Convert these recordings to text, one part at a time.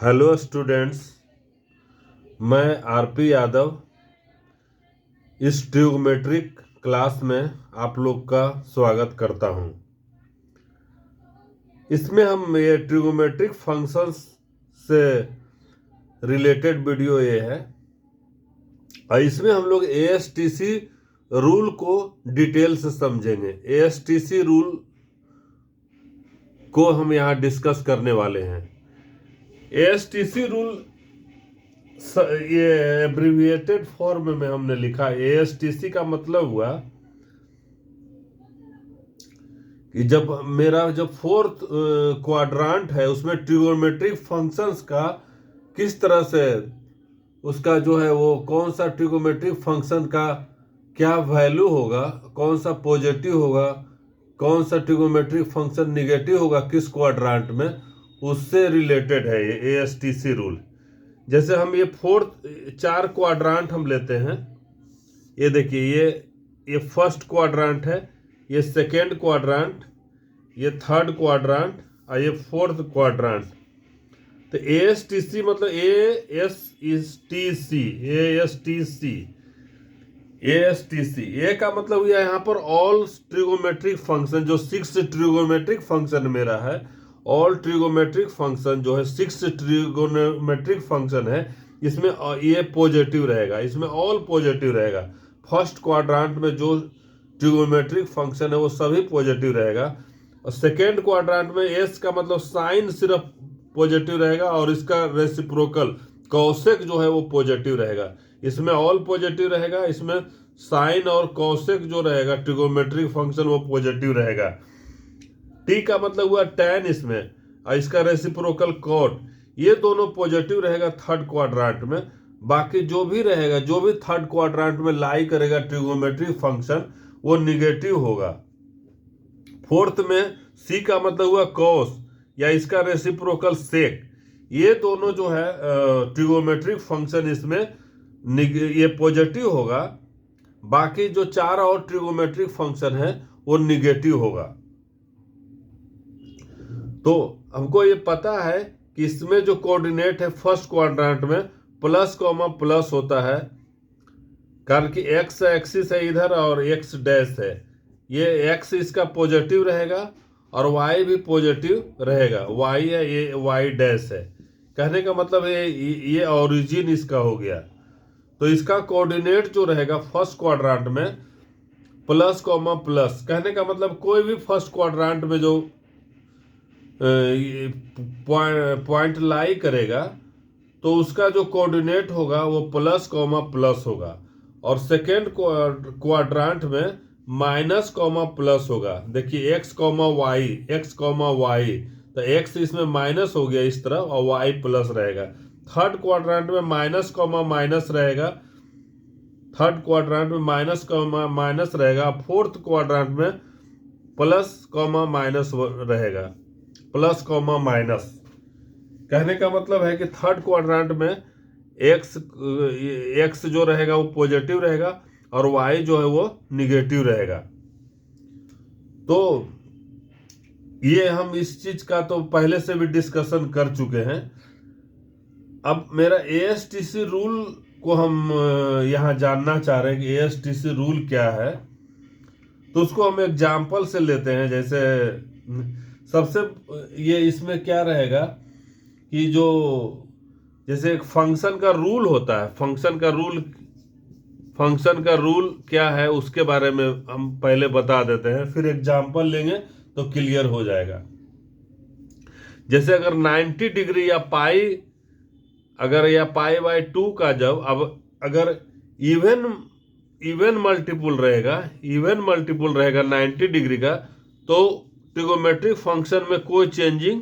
Hello students, मैं RP Yadav इस trigonometric class में आप लोग का स्वागत करता हूं। इसमें हम ये ट्रिग्नोमेट्रिक फंक्शंस से रिलेटेड वीडियो ये है और इसमें हम लोग एएसटीसी रूल को डिटेल से समझेंगे। एएसटीसी रूल को हम यहाँ डिस्कस करने वाले हैं। एएसटीसी रूल ये एब्रिविएटेड फॉर्म में हमने लिखा। एएसटीसी का मतलब हुआ कि जब फोर्थ क्वाड्रांट है उसमें ट्रिगोनोमेट्रिक फंक्शंस का किस तरह से उसका जो है वो कौन सा ट्रिगोनोमेट्रिक फंक्शन का क्या वैल्यू होगा, कौन सा पॉजिटिव होगा, कौन सा ट्रिगोनोमेट्रिक फंक्शन निगेटिव होगा किस क्वाड्रांट में, उससे रिलेटेड है ये एएसटीसी रूल। जैसे हम ये चार क्वाड्रांट हम लेते हैं। ये देखिए, ये फर्स्ट क्वाड्रांट है, ये सेकेंड क्वाड्रांट, ये थर्ड क्वाड्रांट और ये फोर्थ क्वाड्रांट। तो एएसटीसी मतलब एएसटीसी ए का मतलब हुआ यहाँ पर ऑल ट्रिगोनोमेट्रिक फंक्शन, जो 6 ट्रिगोनोमेट्रिक फंक्शन मेरा है। ऑल ट्रिगोनोमेट्रिक फंक्शन जो है 6 ट्रिगोनोमेट्रिक फंक्शन है, इसमें ये पॉजिटिव रहेगा, इसमें ऑल पॉजिटिव रहेगा। फर्स्ट क्वाड्रांट में जो ट्रिगोनोमेट्रिक फंक्शन है वो सभी पॉजिटिव रहेगा। और सेकेंड क्वाड्रांट में एस का मतलब साइन सिर्फ पॉजिटिव रहेगा और इसका रेसिप्रोकल कौशिक जो है वो पॉजिटिव रहेगा। इसमें ऑल पॉजिटिव रहेगा, इसमें साइन और कौशिक जो रहेगा ट्रिगोनोमेट्रिक फंक्शन वो पॉजिटिव रहेगा। टी का मतलब हुआ tan इसमें, और इसका रेसिप्रोकल कॉट, ये दोनों पॉजिटिव रहेगा थर्ड क्वाड्रांट में। बाकी जो भी रहेगा, जो भी थर्ड क्वाड्रांट में लाई करेगा ट्रिगोनोमेट्रिक फंक्शन, वो निगेटिव होगा। फोर्थ में सी का मतलब हुआ कॉस या इसका रेसिप्रोकल सेक, ये दोनों जो है ट्रिगोनोमेट्रिक फंक्शन इसमें ये पॉजिटिव होगा। बाकी जो चार और ट्रिगोनोमेट्रिक फंक्शन है वो निगेटिव होगा। तो हमको ये पता है कि इसमें जो कोऑर्डिनेट है फर्स्ट क्वाड्रेंट में प्लस कॉमा प्लस होता है, कारण कि एक्स एक्सिस है इधर और एक्स डैश है। ये एक्स इसका पॉजिटिव रहेगा और वाई भी पॉजिटिव रहेगा, वाई है, ये वाई डैश है। कहने का मतलब है ये ओरिजिन इसका हो गया। तो इसका कोऑर्डिनेट जो रहेगा फर्स्ट क्वाड्रेंट में प्लस कॉमा प्लस, कहने का मतलब कोई भी फर्स्ट क्वाड्रेंट में जो पॉइंट लाई करेगा तो उसका जो कोऑर्डिनेट होगा वो प्लस कॉमा प्लस होगा। और सेकेंड क्वाड्रेंट में माइनस कॉमा प्लस होगा। देखिए एक्स कॉमा वाई, तो एक्स इसमें माइनस हो गया इस तरफ और वाई प्लस रहेगा। थर्ड क्वाड्रेंट में माइनस कॉमा माइनस रहेगा, थर्ड क्वाड्रेंट में माइनस कॉमा माइनस रहेगा। फोर्थ क्वाड्रेंट में प्लस कॉमा माइनस रहेगा, प्लस कॉमा माइनस। कहने का मतलब है कि थर्ड क्वाड्रेंट में एक्स जो रहेगा वो पॉजिटिव रहेगा और वाई जो है वो निगेटिव रहेगा। तो ये हम इस चीज का तो पहले से भी डिस्कशन कर चुके हैं। अब मेरा एएसटीसी रूल को हम यहाँ जानना चाह रहे हैं कि एएसटीसी रूल क्या है। तो उसको हम एग्जाम्पल से लेते हैं। जैसे सबसे ये इसमें क्या रहेगा कि जो जैसे एक फंक्शन का रूल होता है, फंक्शन का रूल क्या है उसके बारे में हम पहले बता देते हैं, फिर एग्जाम्पल लेंगे तो क्लियर हो जाएगा। जैसे अगर 90 डिग्री या पाई बाई 2 का जब अगर इवन मल्टीपुल रहेगा 90 डिग्री का, तो ट्रिगोनोमेट्रिक फंक्शन में कोई चेंजिंग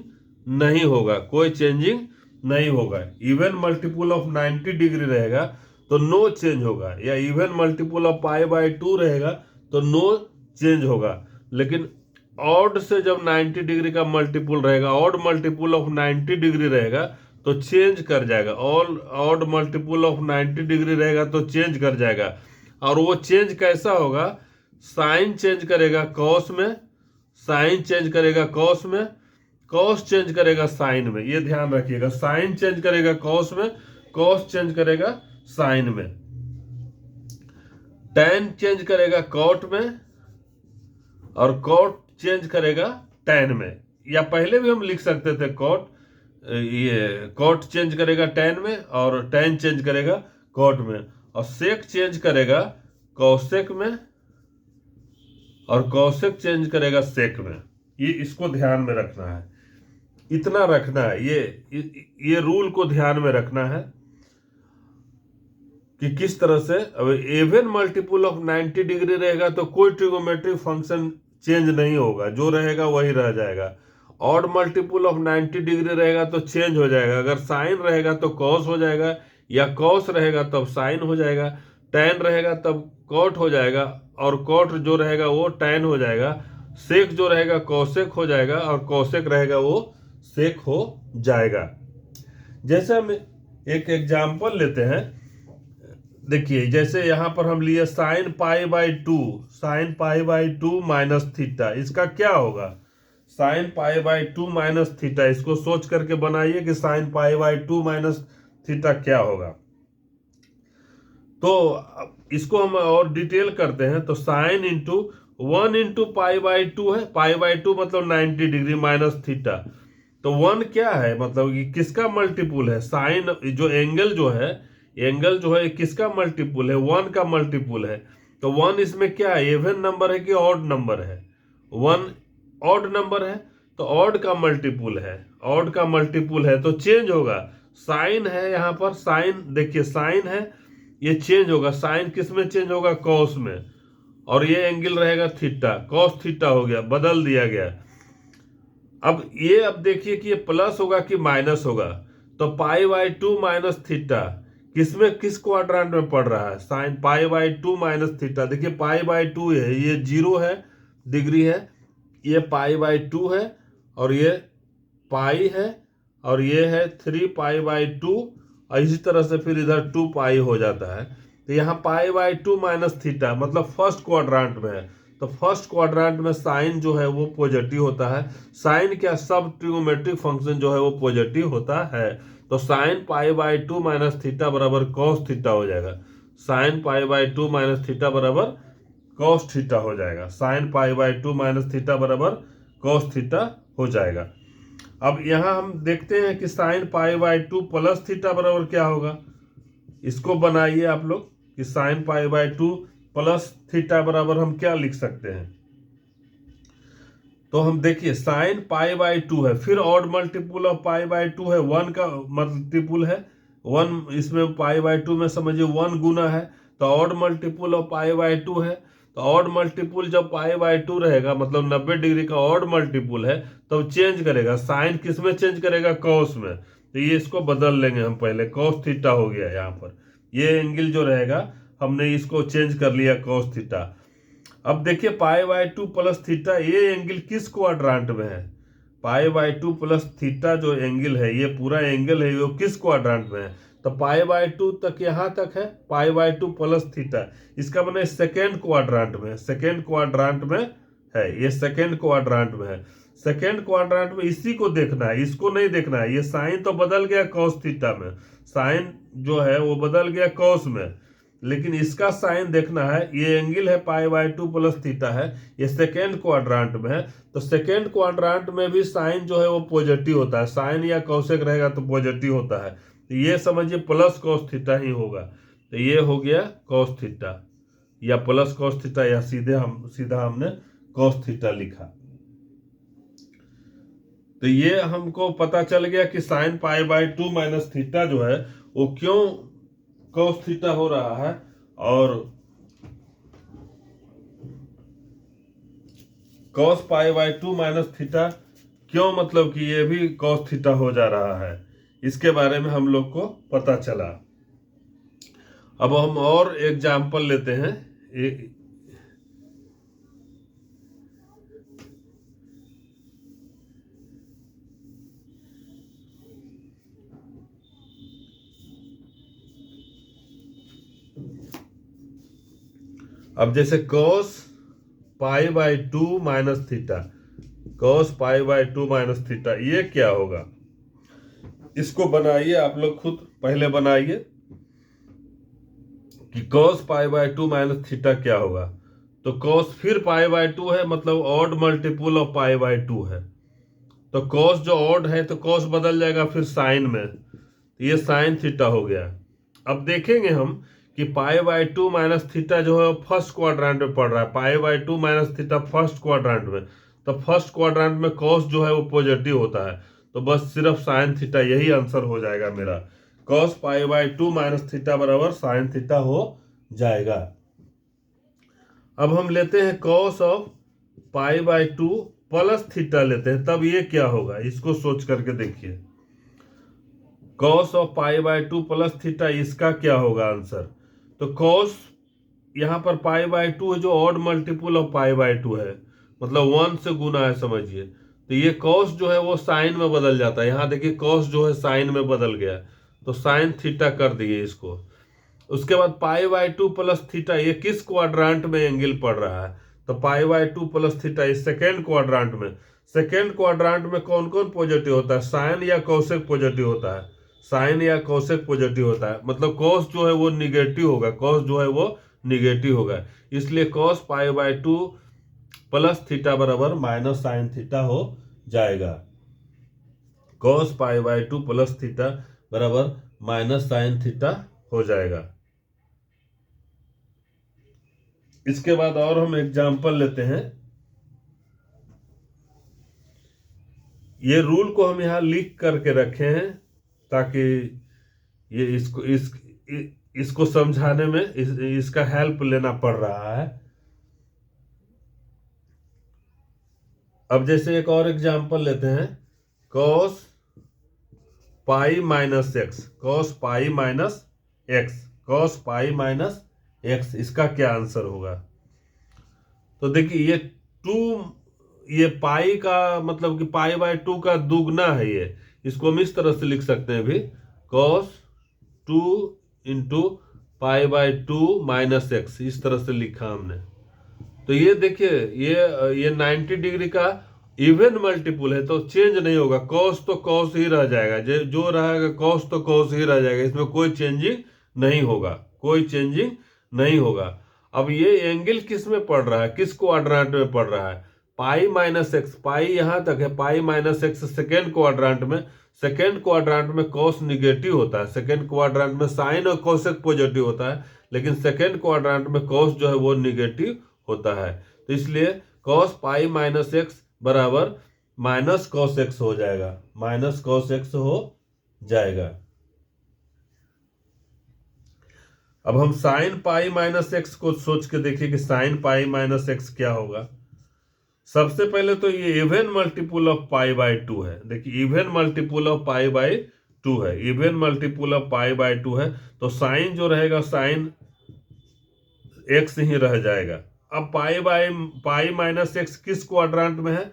नहीं होगा। इवन मल्टीपुल ऑफ 90 डिग्री रहेगा तो नो चेंज होगा, या even multiple of pi by 2 रहेगा तो नो चेंज होगा। लेकिन ऑड से जब 90 डिग्री का मल्टीपुल रहेगा, ऑड मल्टीपुल ऑफ 90 डिग्री रहेगा तो चेंज कर जाएगा। ऑड मल्टीपुल ऑफ 90 डिग्री रहेगा तो चेंज कर जाएगा। और वो चेंज कैसा होगा? साइन चेंज करेगा कॉस में, कॉस चेंज करेगा साइन में, ये ध्यान रखिएगा। साइन चेंज करेगा कॉस में, कॉस चेंज करेगा साइन में। टैन चेंज करेगा कॉट में, और कॉट चेंज करेगा टैन में। या पहले भी हम लिख सकते थे कॉट, ये कॉट चेंज करेगा टैन में, और टैन चेंज करेगा कॉट में, और सेक चेंज करेगा कॉसेक में, और कॉसेक चेंज करेगा सेक में। ये इसको ध्यान में रखना है, इतना रखना है, ये रूल को ध्यान में रखना है कि किस तरह से। अब इवन मल्टीपल ऑफ 90 डिग्री रहेगा तो कोई ट्रिगोमेट्रिक फंक्शन चेंज नहीं होगा, जो रहेगा वही रह जाएगा। ऑड मल्टीपल ऑफ 90 डिग्री रहेगा तो चेंज हो जाएगा। अगर साइन रहेगा तो कॉस हो जाएगा, या कॉस रहेगा तब साइन हो जाएगा, टैन रहेगा तब कॉट हो जाएगा, और कॉट जो रहेगा वो टैन हो जाएगा, सेक जो रहेगा कॉसेक हो जाएगा, और कॉसेक रहेगा वो सेक हो जाएगा। जैसे हम एक एग्जाम्पल लेते हैं, देखिए जैसे यहां पर हम लिए sine pi by two, sine pi by two minus theta, इसका क्या होगा? Sine pi by two minus theta, इसको सोच करके बनाइए कि sine pi by two minus theta क्या होगा। तो इसको हम और डिटेल करते हैं, तो sine into 1 into pi by two है, पाई बाई टू मतलब 90 डिग्री माइनस थीटा। तो 1 क्या है, मतलब कि किसका मल्टीपुल है? साइन जो एंगल जो है, एंगल जो है किसका मल्टीपुल है? 1 का मल्टीपुल है। तो 1 इसमें क्या है, इवन नंबर है कि ऑड नंबर है? 1 ऑड नंबर है, तो ऑड का मल्टीपुल है, ऑड का मल्टीपुल है तो चेंज होगा। साइन है यहाँ पर, साइन देखिए साइन है, ये चेंज होगा। साइन किस में चेंज होगा? कॉस में। और ये एंगल रहेगा थीटा, कॉस थीटा हो गया, बदल दिया गया। अब देखिए कि ये प्लस होगा कि माइनस होगा। तो pi by two minus theta किसमें, किस क्वाड्रेंट में पड़ रहा है? Sine pi by two minus theta. देखिए पाई बाई टू है, ये 0 है डिग्री है, ये पाई बाई टू है, और ये पाई है, और ये है 3 पाई बाई टू, और इसी तरह से फिर इधर 2 पाई हो जाता है। तो यहाँ pi by two minus theta मतलब फर्स्ट क्वाड्रेंट में है। तो फर्स्ट क्वाड्रेंट में साइन जो है वो पॉजिटिव होता है। साइन क्या, सब ट्रिगोमेट्रिक फंक्शन जो है वो पॉजिटिव होता है। तो sine pi by two minus theta बराबर कॉस थीटा हो जाएगा। Sine pi by two minus theta बराबर कॉस थीटा हो जाएगा। Sine pi by two minus theta बराबर कॉस थीटा हो जाएगा। अब यहां हम देखते हैं कि sine pi by two plus theta बराबर क्या होगा। इसको बनाइए आप लोग कि sine pi by two plus theta बराबर हम क्या लिख सकते हैं। तो हम देखिए साइन पाई बाई टू है, फिर odd multiple of pi by two है, 1 का मल्टीपुल है 1, इसमें पाई बाई टू में समझिए 1 गुना है, तो odd multiple of pi by two है। तो ऑड मल्टीपुल जब पाई बाई टू रहेगा मतलब 90 डिग्री का ऑड मल्टीपुल है, तब चेंज करेगा। साइन किस में चेंज करेगा? कॉस में। तो ये इसको बदल लेंगे हम, पहले कॉस थीटा हो गया यहाँ पर, ये एंगल जो रहेगा हमने इसको चेंज कर लिया कॉस थीटा। अब देखिए pi by two plus theta, ये एंगल किस क्वाड्रेंट में है? Pi by two plus theta जो एंगल है, ये पूरा एंगल है, वो किस क्वाड्रेंट में है? तो पाई बाई टू तक यहाँ तक है, pi by two plus theta, इसका मतलब सेकेंड क्वाड्रेंट में, सेकेंड क्वाड्रेंट में है, ये सेकेंड क्वाड्रेंट में है। सेकेंड क्वाड्रेंट में इसी को देखना है, इसको नहीं देखना है। ये साइन तो बदल गया कॉस थीटा में, साइन जो है वो बदल गया कॉस में, लेकिन इसका साइन देखना है। ये एंगल है pi by two plus theta है, ये सेकेंड क्वाड्रेंट में है। तो सेकेंड क्वाड्रेंट में भी साइन जो है वो पॉजिटिव होता है, साइन या कॉसेक रहेगा तो पॉजिटिव होता है। तो ये समझिए प्लस कॉस थीटा ही होगा। तो ये हो गया कॉस थीटा, या प्लस कॉस थीटा, या सीधा हमने कॉस थीटा लिखा। तो ये हमको पता चल गया कि sine pi by two minus theta जो है वो क्यों कॉस थीटा हो रहा है, और cos pi by two minus theta क्यों, मतलब कि ये भी कॉस थीटा हो जा रहा है, इसके बारे में हम लोग को पता चला। अब हम और एग्जाम्पल लेते हैं। अब जैसे cos pi by two minus theta, cos pi by 2 minus theta, ये क्या होगा? इसको बनाइए आप लोग, खुद पहले बनाइए कि cos pi by 2 minus theta क्या होगा। तो cos फिर पाई बाय 2 है, मतलब odd multiple of pi by 2 है। तो cos जो ऑड है तो cos बदल जाएगा फिर साइन में, तो ये साइन थीटा हो गया। अब देखेंगे हम कि पाई बाय 2 माइनस थीटा जो है फर्स्ट क्वाड्रेंट में पड़ रहा है। Pi by 2 minus theta first quadrant में, तो फर्स्ट क्वाड्रेंट में cos जो है वो पॉजिटिव होता है, तो बस सिर्फ साइन थीटा, यही आंसर हो जाएगा मेरा। cos pi by 2 minus theta बराबर साइन थीटा हो जाएगा। अब हम लेते हैं cos of pi by 2 plus theta लेते हैं, तब ये क्या होगा, इसको सोच करके देखिए। cos of pi by 2 plus theta, इसका क्या होगा आंसर? तो cos यहां पर पाई बाय 2 है जो odd multiple of pi by 2 है, मतलब 1 से गुना है, समझिए। तो ये cos जो है वो साइन में बदल जाता है। यहां देखिए cos जो है साइन में बदल गया, तो साइन थीटा कर दिए इसको। उसके बाद पाई बाय 2 प्लस थीटा, ये किस क्वाड्रांट में एंगल पड़ रहा है? तो पाई बाय 2 प्लस थीटा इस सेकेंड क्वाड्रांट में। सेकेंड क्वाड्रांट में कौन कौन पॉजिटिव होता है? साइन या कोसेक पॉजिटिव होता है, साइन या कोसेक पॉजिटिव होता है, मतलब cos जो है वो निगेटिव होगा, cos जो है वो निगेटिव होगा। इसलिए cos pi by 2 plus theta बराबर माइनस साइन थीटा हो जाएगा। cos pi by 2 plus theta बराबर माइनस साइन थीटा हो जाएगा। इसके बाद और हम एग्जाम्पल लेते हैं। ये रूल को हम यहां लिख करके रखे हैं ताकि ये इसको समझाने में इसका हेल्प लेना पड़ रहा है। अब जैसे एक और एग्जाम्पल लेते हैं, cos pi minus x, cos pi minus x, cos pi minus x, इसका क्या आंसर होगा? तो देखिए ये पाई का मतलब कि पाई बाय 2 का दुगना है ये, इसको हम इस तरह से लिख सकते हैं भी, cos 2 into pi by 2 minus x, इस तरह से लिखा हमने। तो ये देखिए ये 90 डिग्री का इवन मल्टीपुल है, तो चेंज नहीं होगा, cos तो cos ही रह जाएगा, जो रहेगा cos तो cos ही रह जाएगा, इसमें कोई चेंजिंग नहीं होगा, कोई चेंजिंग नहीं होगा। अब ये एंगल किस में पड़ रहा है, किस क्वाड्रेंट में पड़ रहा है? पाई माइनस एक्स, पाई यहां तक है, pi minus x second quadrant में। सेकेंड क्वाड्रेंट में cos निगेटिव होता है, सेकेंड क्वाड्रेंट में साइन और कोसेक पॉजिटिव होता है, लेकिन सेकेंड क्वाड्रेंट में cos जो है वो निगेटिव होता है। तो इसलिए cos पाई माइनस एक्स बराबर माइनस cos एक्स हो जाएगा, माइनस cos एक्स हो जाएगा। अब हम साइन पाई माइनस एक्स को सोच के देखिए कि साइन पाई माइनस एक्स क्या होगा। सबसे पहले तो ये even multiple of pi by 2 है। देखिए even multiple of pi by 2 है, even multiple of pi by 2 है, तो साइन जो रहेगा साइन एक्स ही रह जाएगा। अब पाई माइनस एक्स किस क्वाड्रेंट में है?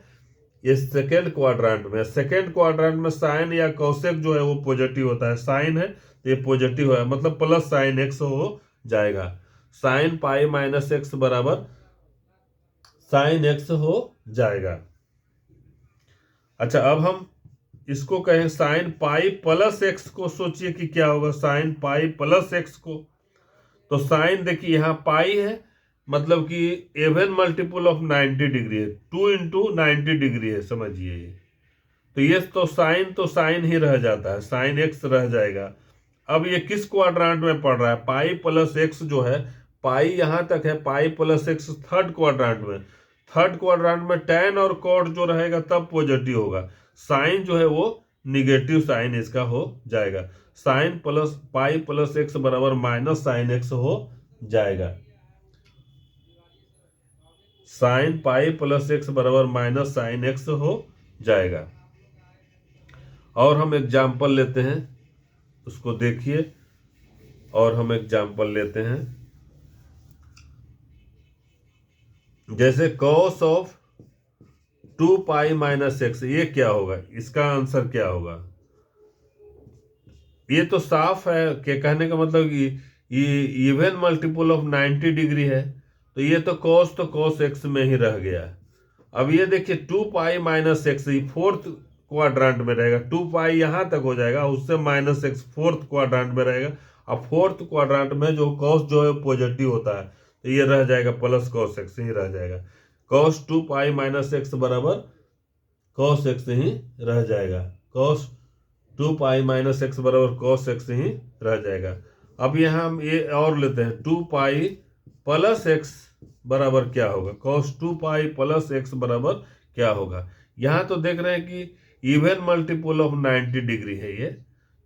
ये सेकेंड क्वाड्रेंट में। सेकेंड क्वाड्रेंट में साइन या कोसेक जो है वो पॉजिटिव होता है, साइन है तो ये पॉजिटिव है, मतलब प्लस साइन एक्स हो जाएगा। साइन पाई माइनस एक्स बराबर साइन एक्स हो जाएगा। अच्छा, अब हम इसको कहें साइन पाई प्लस एक्स को, सोचिए कि क्या होगा साइन पाई प्लस एक्स को। तो साइन देखिए यहाँ पाई है, मतलब कि इवन मल्टीपुल ऑफ 90 डिग्री है, 2 इंटू 90 डिग्री है, समझिए ये। तो ये तो साइन ही रह जाता है, साइन एक्स रह जाएगा। अब ये किस क्वाड्रेंट में पड़ रहा है? पाई प्लस एक्स जो है, पाई यहां तक है, पाई प्लस एक्स थर्ड क्वाड्रेंट में। थर्ड क्वाड्रेंट में tan और cot जो रहेगा तब पॉजिटिव होगा, साइन जो है वो निगेटिव साइन इसका हो जाएगा। Sine plus pi plus x बराबर माइनस साइन एक्स हो जाएगा। साइन पाई प्लस एक्स बराबर माइनस साइन एक्स हो जाएगा। और हम एग्जाम्पल लेते हैं, उसको देखिए, और हम एग्जाम्पल लेते हैं। जैसे cos of 2 pi minus x, ये क्या होगा, इसका आंसर क्या होगा? ये तो साफ है कि कहने का मतलब ये इवन मल्टीपुल ऑफ 90 डिग्री है, तो ये तो cos एक्स में ही रह गया। अब ये देखिए 2 pi minus x, fourth quadrant में रहेगा, 2 पाई यहां तक हो जाएगा, उससे माइनस एक्स फोर्थ क्वाड्रांट में रहेगा। अब फोर्थ क्वाड्रांट में जो कॉस जो है पॉजिटिव होता है, तो ये रह जाएगा प्लस कॉस एक्स ही रह जाएगा। कॉस 2 पाई माइनस एक्स बराबर कॉस एक्स ही रह जाएगा। कॉस 2 पाई माइनस एक्स बराबर कॉस एक्स ही रह जाएगा। अब यहाँ हम ये और लेते हैं, 2 पाई प्लस एक्स बराबर क्या होगा, कॉस 2 पाई प्लस एक्स बराबर क्या होगा। यहाँ तो देख रहे हैं कि इवन मल्टीपल ऑफ 90 डिग्री है ये,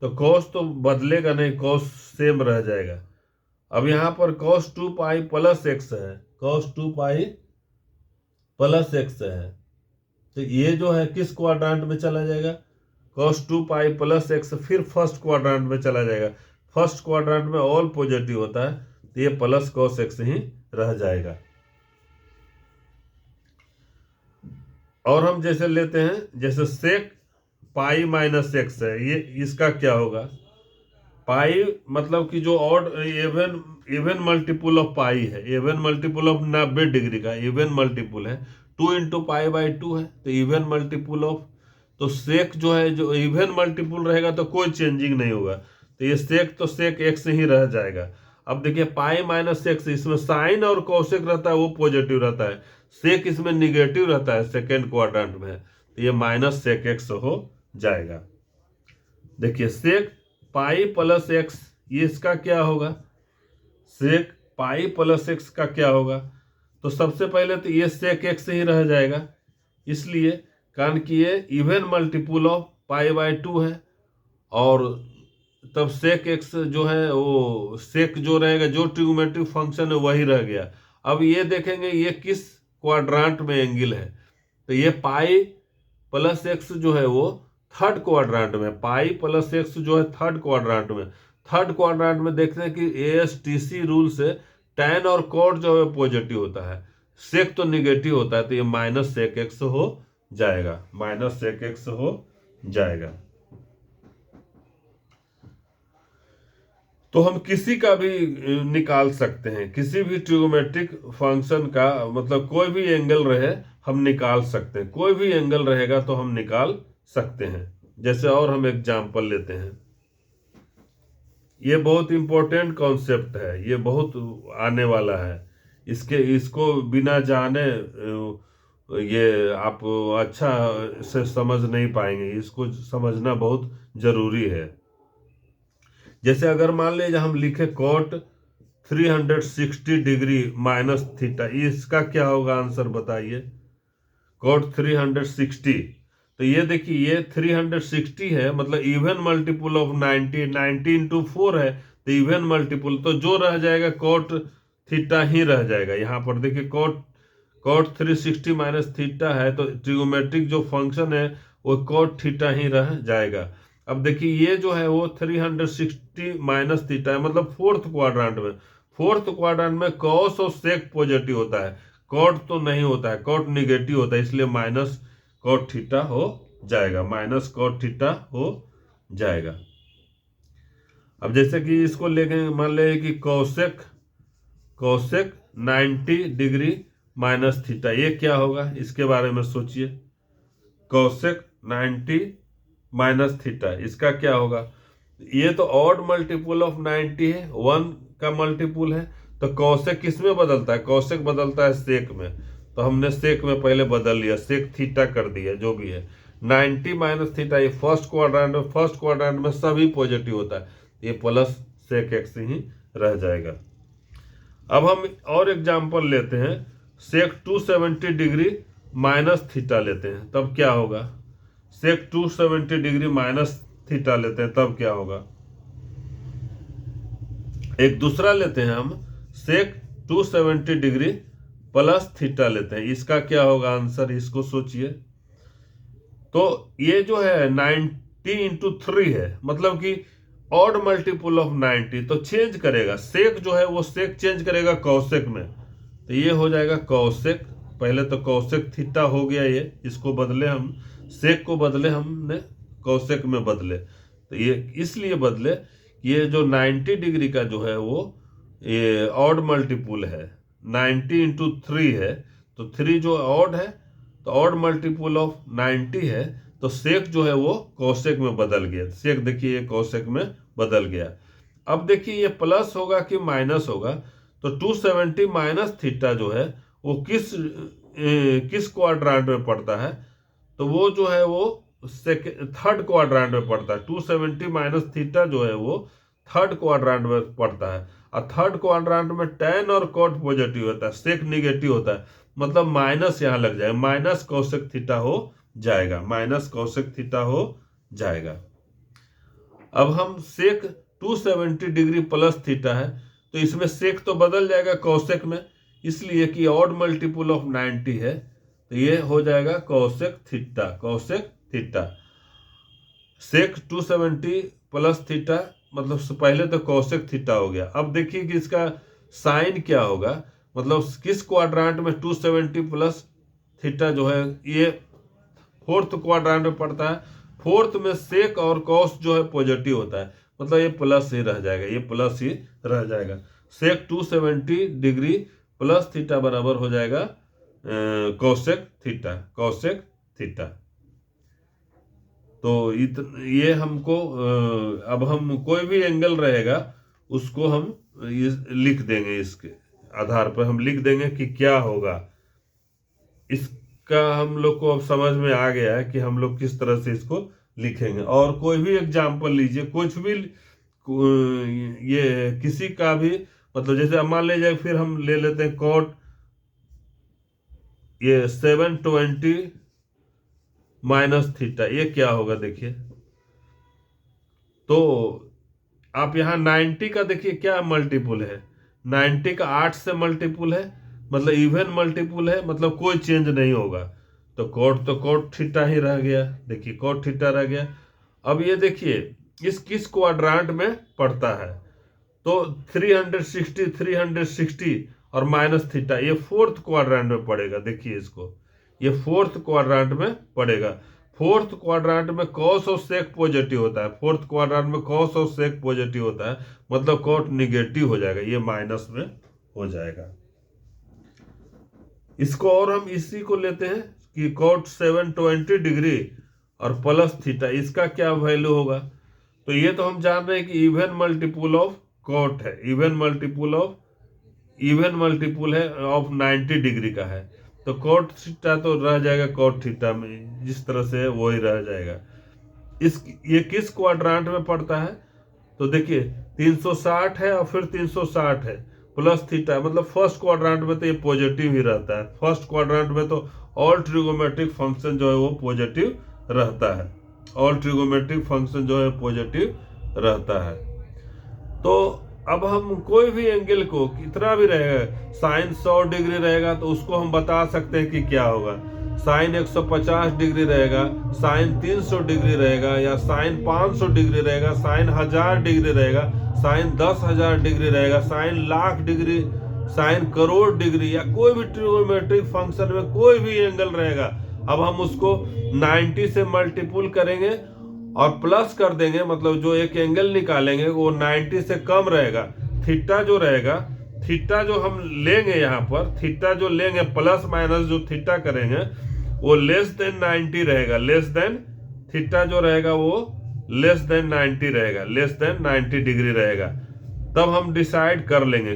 तो कॉस तो बदलेगा नहीं, कॉस सेम रह जाएगा। अब यहाँ पर कॉस 2 पाई प्लस एक्स है, कॉस 2 पाई प्लस एक्स है, तो ये जो है किस क्वाड्रांट में चला जाएगा, cos 2 पाई प्लस एक्स फिर फर्स्ट क्वाड्रांट में चला जाएगा। फर्स्ट क्वाड्रांट में ऑल पॉजिटिव होता है, तो ये प्लस cos एक्स ही रह जाएगा। और हम जैसे लेते हैं, जैसे सेक पाई माइनस एक्स है, ये इसका क्या होगा, पाई मतलब कि जो ऑड इवन मल्टीपुल ऑफ पाई है, इवन मल्टीपुल ऑफ 90 डिग्री का इवन मल्टीपुल है, 2 इंटू पाई बाई 2 है, तो इवन मल्टीपुल ऑफ, तो सेक जो है जो इवन मल्टीपुल रहेगा तो कोई चेंजिंग नहीं होगा, तो ये सेक तो सेक एक्स ही रह जाएगा। अब देखिए पाई माइनस एक्स, इसमें साइन और कोसेक रहता है वो पॉजिटिव रहता है, सेक इसमें निगेटिव रहता है सेकेंड क्वाड्रेंट में, तो ये माइनस सेक एक्स हो जाएगा। देखिए सेक पाई प्लस एक्स, ये इसका क्या होगा, सेक पाई प्लस एक्स का क्या होगा, तो सबसे पहले तो ये सेक एक्स ही रह जाएगा, इसलिए कारण कि ये even multiple of pi by 2 है, और तब सेक एक्स जो है वो सेक जो रहेगा, जो ट्रिग्नोमेट्रिक फंक्शन है वही रह गया। अब ये देखेंगे ये किस क्वाड्रांट में एंगल है, तो ये पाई प्लस एक्स जो है वो थर्ड क्वाड्रांट में, पाई प्लस एक्स जो है थर्ड क्वाड्रांट में, थर्ड क्वाड्रांट में देखते हैं कि ASTC रूल से tan और cot जो है पॉजिटिव होता है, सेक तो निगेटिव होता है, तो ये माइनस सेक एक्स हो जाएगा, माइनस सेक एक्स हो जाएगा। तो हम किसी का भी निकाल सकते हैं, किसी भी ट्रिग्नोमेट्रिक फंक्शन का, मतलब कोई भी एंगल रहे हम निकाल सकते हैं, कोई भी एंगल रहेगा तो हम निकाल सकते हैं। जैसे और हम एग्जांपल लेते हैं, ये बहुत इंपॉर्टेंट कॉन्सेप्ट है, ये बहुत आने वाला है, इसको बिना जाने ये आप अच्छा से समझ नहीं पाएंगे, इसको समझना बहुत जरूरी है। जैसे अगर मान लीजिए हम लिखे cot 360 डिग्री माइनस थीटा, इसका क्या होगा आंसर बताइए, cot 360, तो ये देखिए ये 360 है, मतलब इवन मल्टीपुल ऑफ 90, 90 इंटू 4 है, तो इवन मल्टीपुल, तो जो रह जाएगा cot थीटा ही रह जाएगा। यहाँ पर देखिए cot 360 माइनस थीटा है, तो ट्रिग्नोमेट्रिक जो फंक्शन है वो cot थीटा ही रह जाएगा। अब देखिए ये जो है वो 360 माइनस थीटा है, मतलब फोर्थ क्वाड्रांट में, फोर्थ क्वाड्रांट में कॉस और सेक पॉजिटिव होता है, कॉट तो नहीं होता है, कॉट निगेटिव होता है, इसलिए माइनस कॉट थीटा हो जाएगा, माइनस कॉट थीटा हो जाएगा। अब जैसे कि इसको लेके मान ले कि कॉसेक 90 डिग्री माइनस थीटा, ये क्या होगा इसके बारे में सोचिए, कॉसेक 90 माइनस थीटा, इसका क्या होगा, ये तो ऑड मल्टीपुल ऑफ 90 है, 1 का मल्टीपुल है, तो कॉसेक किस में बदलता है, कॉसेक बदलता है सेक में, तो हमने सेक में पहले बदल लिया, सेक थीटा कर दिया, जो भी है 90 माइनस थीटा, ये फर्स्ट क्वाड्रेंट में सभी पॉजिटिव होता है, ये प्लस सेक एक्स ही रह जाएगा। अब हम और एग्जांपल लेते हैं, सेक 270 डिग्री माइनस थीटा लेते हैं, तब क्या होगा, सेक 270 डिग्री माइनस थीटा लेते हैं तब क्या होगा। एक दूसरा लेते हैं हम, सेक 270 डिग्री प्लस थीटा लेते हैं, इसका क्या होगा आंसर, इसको सोचिए। तो ये जो है 90 इंटू 3 है, मतलब कि ऑड मल्टीपुल ऑफ 90, तो चेंज करेगा, सेक जो है वो सेक चेंज करेगा कॉसेक में, तो ये हो जाएगा कॉसेक, पहले तो कॉसेक थीटा हो गया, ये इसको बदले हम, सेक को बदले हमने कॉसेक में बदले, तो ये इसलिए बदले, ये जो 90 डिग्री का जो है वो ये ऑड मल्टीपुल है, 90 इंटू 3 है, तो 3 जो ऑड है तो ऑड मल्टीपल ऑफ 90 है, तो सेक जो है वो कोसेक में बदल गया। सेक देखिए ये कोसेक में बदल गया। अब देखिए ये प्लस होगा कि माइनस होगा, तो 270 माइनस थीटा जो है वो किस क्वाड्रांट में पड़ता है, तो वो जो है वो थर्ड क्वाड्रांट में पड़ता है। 270 माइनस थीटा जो है वो थर्ड क्वाड्रांट में पड़ता है, और थर्ड क्वाड्रांट में tan और cot पॉजिटिव होता है, सेक निगेटिव होता है, मतलब माइनस यहाँ लग जाएगा, माइनस कोसेक थीटा हो जाएगा, माइनस कोसेक थीटा हो जाएगा। अब हम सेक 270 डिग्री प्लस थीटा है, तो इसमें सेक तो बदल जाएगा कोसेक में, इसलिए कि ऑड मल्टीपल ऑफ 90 है, तो ये हो जाएगा cosec theta. Cosec theta sec 270 plus theta, मतलब पहले तो कोसेक थीटा हो गया। अब देखिए कि इसका साइन क्या होगा, मतलब किस क्वाड्रांट में 270 प्लस थीटा जो है ये फोर्थ क्वाड्रांट में पड़ता है। फोर्थ में सेक और कॉस जो है पॉजिटिव होता है, मतलब ये प्लस ही रह जाएगा, ये प्लस ही रह जाएगा। सेक 270 डिग्री प्लस थीटा बराबर हो जाएगा कोसेक थीटा। कोसेक थीटा तो ये हमको अब हम कोई भी एंगल रहेगा उसको हम लिख देंगे, इसके आधार पर हम लिख देंगे कि क्या होगा। इसका हम लोग को अब समझ में आ गया है कि हम लोग किस तरह से इसको लिखेंगे। और कोई भी एग्जाम्पल लीजिए, कुछ भी ये किसी का भी, मतलब जैसे मान लीजिए फिर हम ले लेते हैं कॉट ये 720 माइनस थीटा, ये क्या होगा देखिए। तो आप यहाँ 90 का देखिए क्या मल्टीपुल है, 90 का 8 से मल्टीपुल है, मतलब इवन मल्टीपुल है, मतलब कोई चेंज नहीं होगा। तो कोट थीटा ही रह गया, देखिए कोट थीटा रह गया। अब ये देखिए इस किस क्वाड्रांट में पड़ता है, तो 360 और माइनस थीटा ये फोर्थ क्वाड्रांट में पड़ेगा। देखिए इसको, ये फोर्थ क्वाड्रांट में पड़ेगा। फोर्थ क्वाड्रांट में कॉस और सेक पॉजिटिव होता है, फोर्थ क्वाड्रांट में कॉस और सेक पॉजिटिव होता है, मतलब कॉट निगेटिव हो जाएगा, ये माइनस में हो जाएगा। इसको और हम इसी को लेते हैं कि कॉट 720 डिग्री और प्लस थीटा, इसका क्या वैल्यू होगा। तो ये तो हम जान रहे हैं कि इवन मल्टीपुल ऑफ कॉट है, इवन मल्टीपुल है ऑफ 90 डिग्री का है, तो कॉट थीटा तो रह जाएगा कॉट थीटा में, जिस तरह से वही रह जाएगा। ये किस क्वाड्रांट में पड़ता है, तो देखिए 360 है और फिर 360 है प्लस थीटा, मतलब फर्स्ट क्वाड्रांट में तो ये पॉजिटिव ही रहता है। फर्स्ट क्वाड्रांट में तो ऑल ट्रिगोमेट्रिक फंक्शन जो है वो पॉजिटिव रहता है, ऑल ट्रिगोमेट्रिक फंक्शन जो है पॉजिटिव रहता है। तो अब हम कोई भी एंगल को कितना भी रहेगा, साइन 100 डिग्री रहेगा तो उसको हम बता सकते हैं कि क्या होगा। साइन 150 डिग्री रहेगा, साइन 300 डिग्री रहेगा, या साइन 500 डिग्री रहेगा, साइन 1000 डिग्री रहेगा, साइन 10,000 डिग्री रहेगा, sine lakh degree, sine crore degree, या कोई भी ट्रिगोनोमेट्रिक फंक्शन में कोई भी एंगल रहेगा। अब हम उसको 90 से मल्टीपुल करेंगे और प्लस कर देंगे, मतलब जो एक एंगल निकालेंगे वो 90 से कम रहेगा। थीटा जो रहेगा, थीटा जो हम लेंगे यहाँ पर, थीटा जो लेंगे प्लस माइनस जो थीटा करेंगे वो लेस देन 90 रहेगा, लेस देन थीटा जो रहेगा वो लेस देन 90 रहेगा, लेस देन 90 डिग्री रहेगा। तब हम डिसाइड कर लेंगे,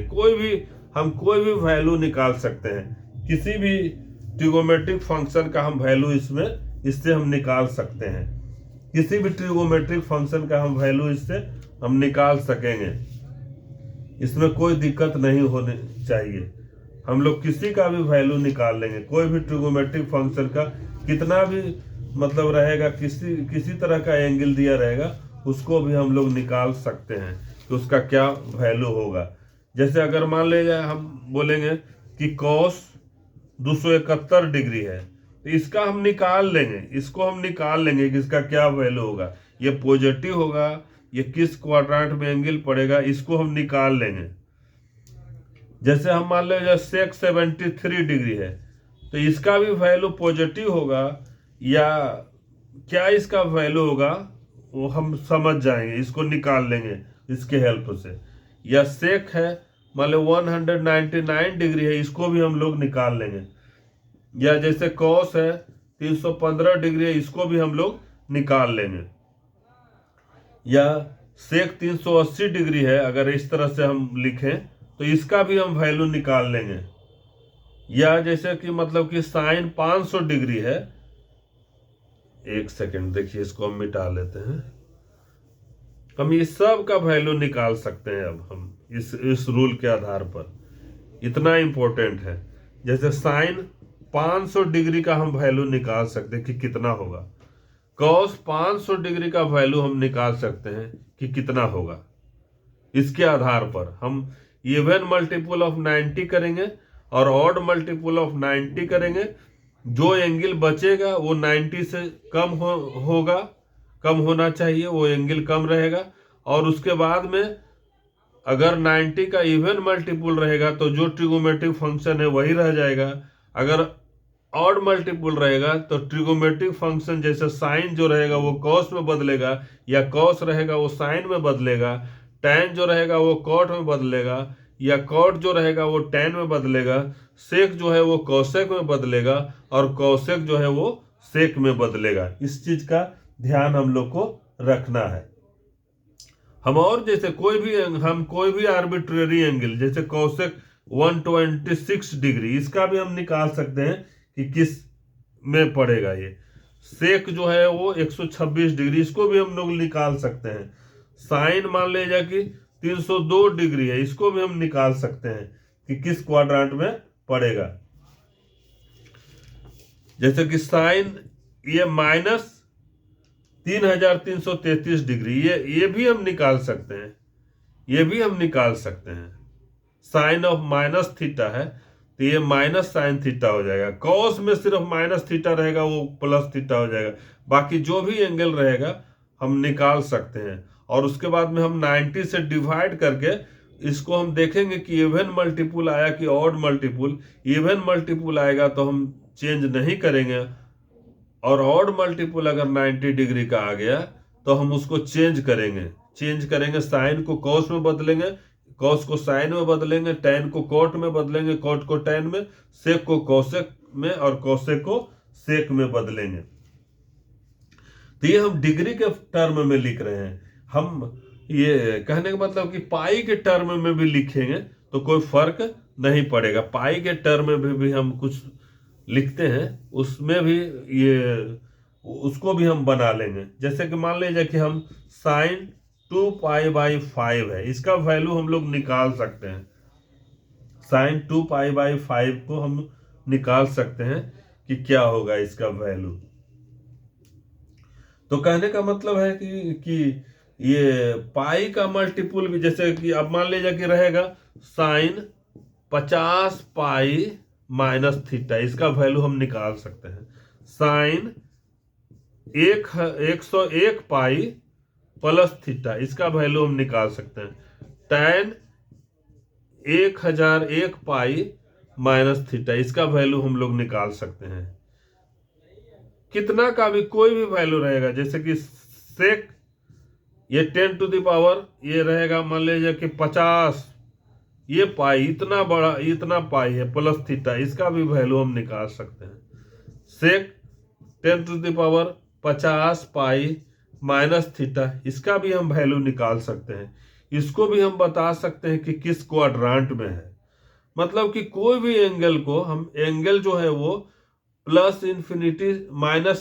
हम कोई भी वैल्यू निकाल सकते हैं, किसी भी ट्रिगोमेट्रिक फंक्शन का हम वैल्यू इससे हम निकाल सकते हैं, किसी भी ट्रिगोमेट्रिक फंक्शन का हम वैल्यू इससे हम निकाल सकेंगे, इसमें कोई दिक्कत नहीं होनी चाहिए। हम लोग किसी का भी वैल्यू निकाल लेंगे, कोई भी ट्रिगोमेट्रिक फंक्शन का कितना भी मतलब रहेगा, किसी तरह का एंगल दिया रहेगा उसको भी हम लोग निकाल सकते हैं कि उसका क्या वैल्यू होगा। जैसे अगर मान लीजिए हम बोलेंगे कि कॉस 271 डिग्री है, तो इसका हम निकाल लेंगे, इसको हम निकाल लेंगे कि इसका क्या वैल्यू होगा, ये पॉजिटिव होगा, ये किस क्वाड्रेंट में एंगल पड़ेगा, इसको हम निकाल लेंगे। जैसे हम मान लीजिए सेक 73 डिग्री है, तो इसका भी वैल्यू पॉजिटिव होगा या क्या इसका वैल्यू होगा वो हम समझ जाएंगे, इसको निकाल लेंगे इसके हेल्प से। या सेक है मान लो 199 डिग्री है, इसको भी हम लोग निकाल लेंगे। या जैसे कॉस है 315 डिग्री है, इसको भी हम लोग निकाल लेंगे। या सेक 380 डिग्री है, अगर इस तरह से हम लिखें तो इसका भी हम वैल्यू निकाल लेंगे। या जैसे कि मतलब कि साइन 500 डिग्री है, एक सेकंड देखिए, इसको हम मिटा लेते हैं। हम इस सब का वैल्यू निकाल सकते हैं अब हम इस रूल के आधार पर। इतना इंपॉर्टेंट है। जैसे साइन 500 डिग्री का हम वैल्यू निकाल सकते हैं कि कितना होगा। कॉस 500 डिग्री का वैल्यू हम निकाल सकते हैं कि कितना होगा। इसके आधार पर हम इवन मल्टीपल ऑफ 90 करेंगे और ऑड मल्टीपल ऑफ 90 करेंगे। जो एंगल बचेगा वो 90 से होगा, कम होना चाहिए, वो एंगल कम रहेगा। और उसके बाद में अगर 90 का इवन मल्टीपल रहेगा तो जो ट्रिगोमेट्रिक फंक्शन है वही रह जाएगा। अगर ऑड मल्टीपल रहेगा तो ट्रिगोमेट्रिक फंक्शन जैसे साइन जो रहेगा वो कॉस में बदलेगा, या कॉस रहेगा वो साइन में बदलेगा, टैन जो रहेगा वो कॉट में बदलेगा, या कॉट जो रहेगा वो टैन में बदलेगा, सेक जो है वो कॉसेक में बदलेगा, और कॉसेक जो है वो सेक में बदलेगा। इस चीज का ध्यान हम लोग को रखना है। हम और जैसे कोई भी आर्बिट्रेरी एंगल जैसे कॉसेक 126 डिग्री, इसका भी हम निकाल सकते हैं कि किस में पड़ेगा। ये सेक जो है वो 126 डिग्री, इसको भी हम लोग निकाल सकते हैं। साइन मान लीजिए कि 302 डिग्री है, इसको भी हम निकाल सकते हैं कि किस क्वाड्रांट में पड़ेगा। जैसे कि साइन ये माइनस 3333 डिग्री, ये भी हम निकाल सकते हैं। ये भी हम निकाल सकते हैं। साइन ऑफ माइनस थीटा है तो ये माइनस साइन थीटा हो जाएगा। कॉस में सिर्फ माइनस थीटा रहेगा, वो प्लस थीटा हो जाएगा। बाकी जो भी एंगल रहेगा हम निकाल सकते हैं। और उसके बाद में हम 90 से डिवाइड करके इसको हम देखेंगे कि इवन मल्टीपुल आया कि ऑड मल्टीपुल। इवन मल्टीपुल आएगा तो हम चेंज नहीं करेंगे, और ऑड मल्टीपुल अगर 90 डिग्री का आ गया तो हम उसको चेंज करेंगे। साइन को कॉस में बदलेंगे, कॉस को साइन में बदलेंगे, टैन को कॉट में बदलेंगे, कॉट को टैन में, सेक को कॉसेक में, और कॉसेक को सेक में बदलेंगे। तो ये हम डिग्री के टर्म में लिख रहे हैं। हम ये कहने का मतलब कि पाई के टर्म में भी लिखेंगे तो कोई फर्क नहीं पड़ेगा। पाई के टर्म में भी हम कुछ लिखते हैं, उसमें भी उसको भी हम बना लेंगे। जैसे कि मान लीजिए कि हम साइन 2π/5 है, इसका वैल्यू हम लोग निकाल सकते हैं। साइन 2π/5 को हम निकाल सकते हैं कि क्या होगा इसका वैल्यू। तो कहने का मतलब है कि ये पाई का मल्टीपुल भी, जैसे कि अब मान लीजिए कि रहेगा साइन 50π - थीटा, इसका वैल्यू हम निकाल सकते हैं। साइन 101π इसका वैल्यू हम निकाल सकते हैं। टैन 1001π - थीटा, इसका वैल्यू हम लोग निकाल सकते हैं। कितना का भी कोई भी वैल्यू रहेगा, जैसे कि सेक ये 10 टू द पावर ये रहेगा, मान लीजिए कि 50, ये पाई इतना बड़ा, इतना पाई है प्लस थीटा, इसका भी वैल्यू हम निकाल सकते हैं। सेक 10 टू द पावर 50π - थीटा, इसका भी हम वैल्यू निकाल सकते हैं। इसको भी हम बता सकते हैं कि किस क्वाड्रांट में है। मतलब कि कोई भी एंगल को हम, एंगल जो है वो प्लस इन्फिनिटी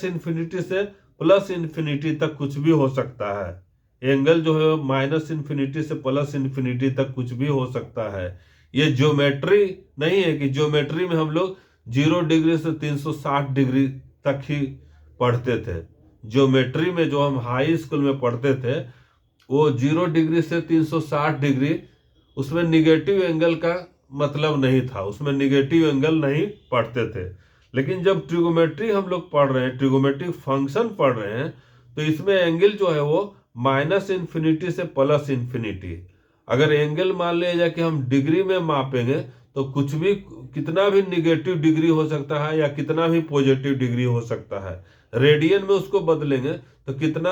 -इन्फिनिटी से प्लस इन्फिनिटी तक कुछ भी हो सकता है। एंगल जो है -इन्फिनिटी से प्लस इन्फिनिटी तक कुछ भी हो सकता है। ये ज्योमेट्री नहीं है कि ज्योमेट्री में हम लोग 0 डिग्री से 360 डिग्री तक ही पढ़ते थे। ज्योमेट्री में जो हम हाई स्कूल में पढ़ते थे वो 0 डिग्री से 360 डिग्री, उसमें निगेटिव एंगल का मतलब नहीं था, उसमें निगेटिव एंगल नहीं पढ़ते थे। लेकिन जब ट्रिगोमेट्री हम लोग पढ़ रहे हैं, ट्रिगोमेट्रिक फंक्शन पढ़ रहे हैं, तो इसमें एंगल जो है वो -इन्फिनिटी से प्लस इन्फिनिटी। अगर एंगल मान लीजिए कि हम डिग्री में मापेंगे तो कुछ भी, कितना भी निगेटिव डिग्री हो सकता है या कितना भी पॉजिटिव डिग्री हो सकता है। रेडियन में उसको बदलेंगे तो कितना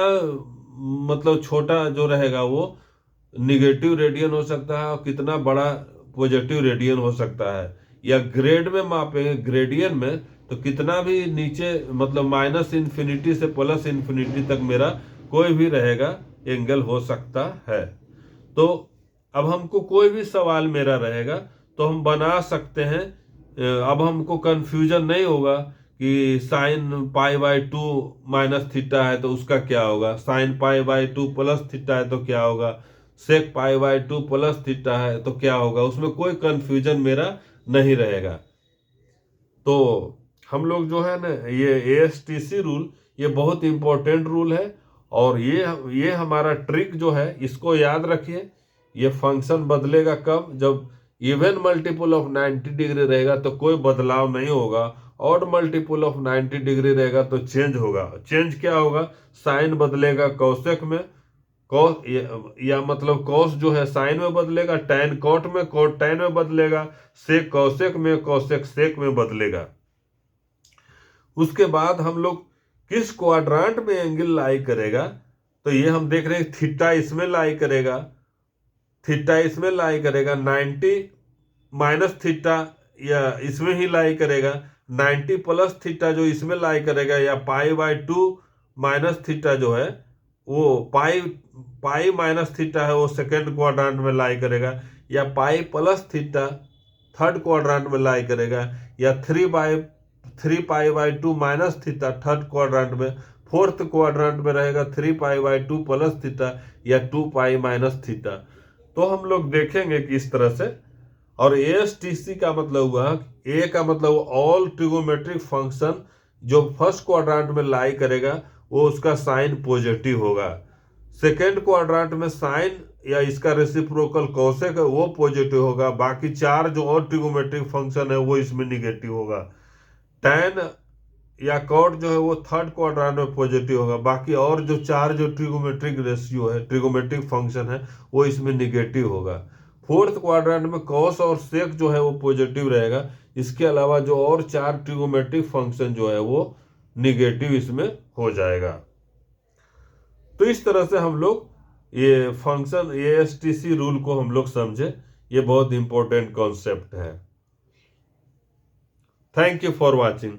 मतलब छोटा जो रहेगा वो निगेटिव रेडियन हो सकता है और कितना बड़ा पॉजिटिव रेडियन हो सकता है। या ग्रेड में मापेंगे, ग्रेडियन में, तो कितना भी नीचे मतलब माइनस इन्फिनिटी से प्लस इन्फिनिटी तक मेरा कोई भी रहेगा एंगल हो सकता है। तो अब हमको कोई भी सवाल मेरा रहेगा तो हम बना सकते हैं। अब हमको कंफ्यूजन नहीं होगा कि sine pi by 2 minus theta है तो उसका क्या होगा, sine pi by 2 plus theta है तो क्या होगा, सेक पाई बाय 2 प्लस थीटा है तो क्या होगा, उसमें कोई कंफ्यूजन मेरा नहीं रहेगा। तो हम लोग जो है ना ये ASTC रूल ये बहुत इंपॉर्टेंट रूल है, और ये हमारा ट्रिक जो है इसको याद रखिए। ये फंक्शन बदलेगा कब, जब इवन मल्टीपल ऑफ 90 डिग्री रहेगा तो कोई बदलाव नहीं होगा, ऑड मल्टीपल ऑफ 90 डिग्री रहेगा तो चेंज होगा। चेंज क्या होगा, साइन बदलेगा कौसेक में, कॉस या मतलब कॉस जो है साइन में बदलेगा, टैन कॉट में, कॉट टैन में बदलेगा, सेक कौसेक में, कौसेक सेक में बदलेगा। उसके बाद हम लोग किस क्वाड्रांट में एंगल लाई करेगा, तो ये हम देख रहे हैं थीटा इसमें लाई करेगा, थीटा इसमें लाई करेगा, 90 माइनस थीटा या इसमें ही लाई करेगा, 90 प्लस थीटा जो इसमें लाई करेगा, या पाई बाय 2 माइनस थीटा जो है वो पाई माइनस थीटा है वो सेकेंड क्वाड्रांट में लाई करेगा, या pi plus theta third quadrant में लाई करेगा, या 3 pi by 2 minus theta third quadrant में, फोर्थ क्वाड्रांट में रहेगा 3 पाई बाय 2 प्लस थीटा या 2 पाई माइनस थीटा। तो हम लोग देखेंगे कि इस तरह से। और ASTC का मतलब हुआ, ए का मतलब ऑल ट्रिगोमेट्रिक फंक्शन जो फर्स्ट क्वाड्रांट में लाई करेगा वो उसका साइन पॉजिटिव होगा, सेकेंड क्वाड्रांट में साइन या इसका रेसिप्रोकल कॉसेक है वो पॉजिटिव होगा, बाकी चार जो और ट्रिगोमेट्रिक फंक्शन है वो इसमें निगेटिव होगा, टैन या कॉट जो है वो थर्ड क्वाड्रांट में पॉजिटिव होगा, बाकी और जो चार जो ट्रिगोमेट्रिक रेशियो है ट्रिगोमेट्रिक फंक्शन है वो इसमें निगेटिव होगा। फोर्थ क्वाड्रांट में कॉस और सेक जो है वो पॉजिटिव रहेगा, इसके अलावा जो और चार ट्रिगोमेट्रिक फंक्शन जो है वो निगेटिव इसमें हो जाएगा। तो इस तरह से हम लोग ये फंक्शन ASTC रूल को हम लोग समझे, ये बहुत इंपॉर्टेंट कॉन्सेप्ट है। Thank you for watching.